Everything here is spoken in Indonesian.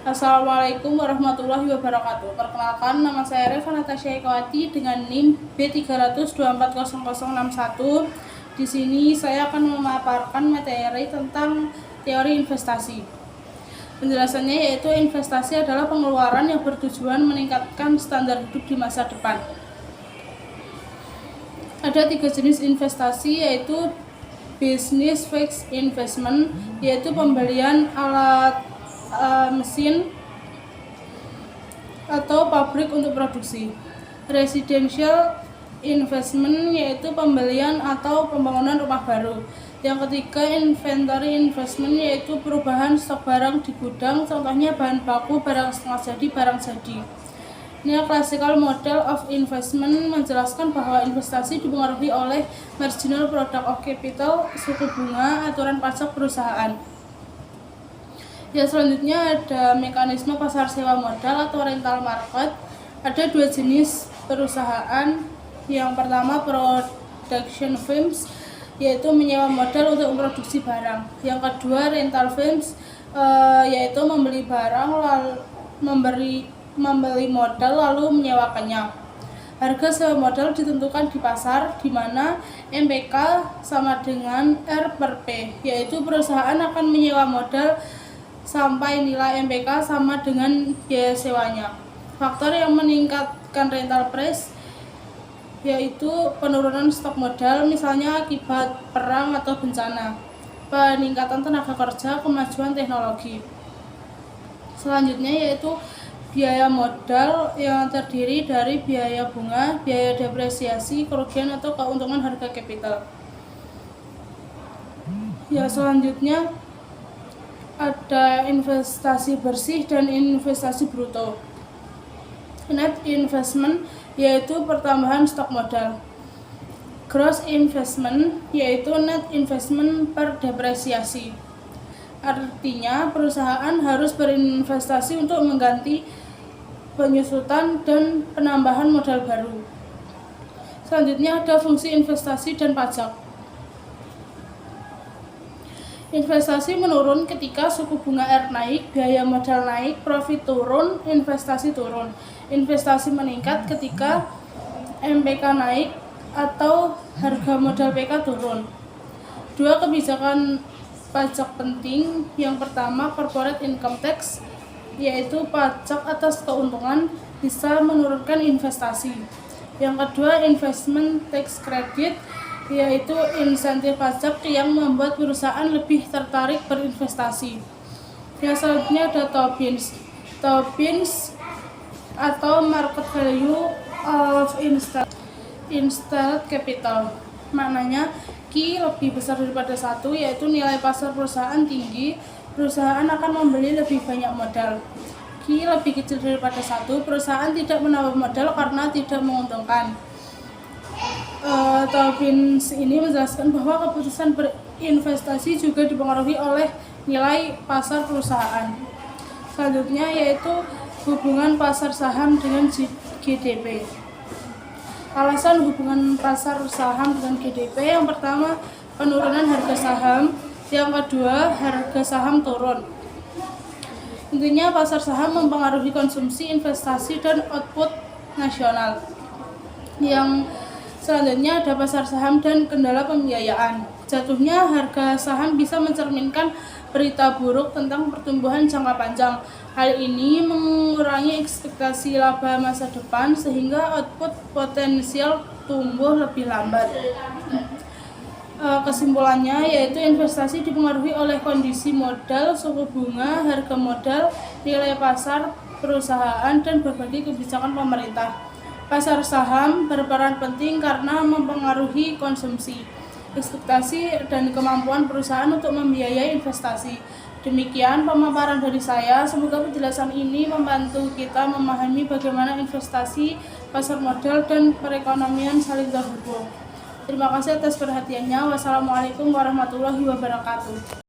Assalamualaikum warahmatullahi wabarakatuh. Perkenalkan, nama saya Reva Natasha Ekawati dengan NIM B300240061. Di sini saya akan memaparkan materi tentang teori investasi. Penjelasannya yaitu investasi adalah pengeluaran yang bertujuan meningkatkan standar hidup di masa depan. Ada 3 jenis investasi, yaitu business fixed investment, yaitu pembelian alat mesin atau pabrik untuk produksi. Residential investment, yaitu pembelian atau pembangunan rumah baru. Yang ketiga, inventory investment, yaitu perubahan stok barang di gudang, contohnya bahan baku, barang setengah jadi, barang jadi. Neoclassical model of investment menjelaskan bahwa investasi dipengaruhi oleh marginal product of capital, suku bunga, aturan pajak perusahaan. Ya, selanjutnya ada mekanisme pasar sewa modal atau rental market. Ada 2 jenis perusahaan. Yang pertama, production firms, yaitu menyewa modal untuk memproduksi barang. Yang kedua, rental firms, yaitu membeli barang lalu membeli modal lalu menyewakannya. Harga sewa modal ditentukan di pasar, di mana MPK sama dengan R per P, yaitu perusahaan akan menyewa modal sampai nilai MPK sama dengan biaya sewanya. Faktor yang meningkatkan rental price yaitu penurunan stok modal, misalnya akibat perang atau bencana, peningkatan tenaga kerja, kemajuan teknologi. Selanjutnya yaitu biaya modal yang terdiri dari biaya bunga, biaya depresiasi, kerugian atau keuntungan harga kapital. Ya, selanjutnya ada investasi bersih dan investasi bruto. Net investment, yaitu pertambahan stok modal. Gross investment, yaitu net investment per depresiasi. Artinya perusahaan harus berinvestasi untuk mengganti penyusutan dan penambahan modal baru. Selanjutnya ada fungsi investasi dan pajak. Investasi menurun ketika suku bunga R naik, biaya modal naik, profit turun, investasi turun. Investasi meningkat ketika MPK naik atau harga modal PK turun. 2 kebijakan pajak penting. Yang pertama, corporate income tax, yaitu pajak atas keuntungan, bisa menurunkan investasi. Yang kedua, investment tax credit, yaitu insentif pajak yang membuat perusahaan lebih tertarik berinvestasi. Yang selanjutnya ada Tobins. Tobins atau market value of installed capital. Maknanya Q lebih besar daripada 1, yaitu nilai pasar perusahaan tinggi, perusahaan akan membeli lebih banyak modal. Q lebih kecil daripada 1, perusahaan tidak menambah modal karena tidak menguntungkan. Tobins ini menjelaskan bahwa keputusan berinvestasi juga dipengaruhi oleh nilai pasar perusahaan. Selanjutnya yaitu hubungan pasar saham dengan GDP. Alasan hubungan pasar saham dengan GDP, yang pertama penurunan harga saham, yang kedua harga saham turun. Intinya pasar saham mempengaruhi konsumsi, investasi, dan output nasional. Yang selanjutnya ada pasar saham dan kendala pembiayaan. Jatuhnya harga saham bisa mencerminkan berita buruk tentang pertumbuhan jangka panjang. Hal ini mengurangi ekspektasi laba masa depan sehingga output potensial tumbuh lebih lambat. Kesimpulannya yaitu investasi dipengaruhi oleh kondisi modal, suku bunga, harga modal, nilai pasar perusahaan, dan berbagai kebijakan pemerintah. Pasar saham berperan penting karena mempengaruhi konsumsi, ekspektasi, dan kemampuan perusahaan untuk membiayai investasi. Demikian pemaparan dari saya. Semoga penjelasan ini membantu kita memahami bagaimana investasi, pasar modal, dan perekonomian saling terhubung. Terima kasih atas perhatiannya. Wassalamualaikum warahmatullahi wabarakatuh.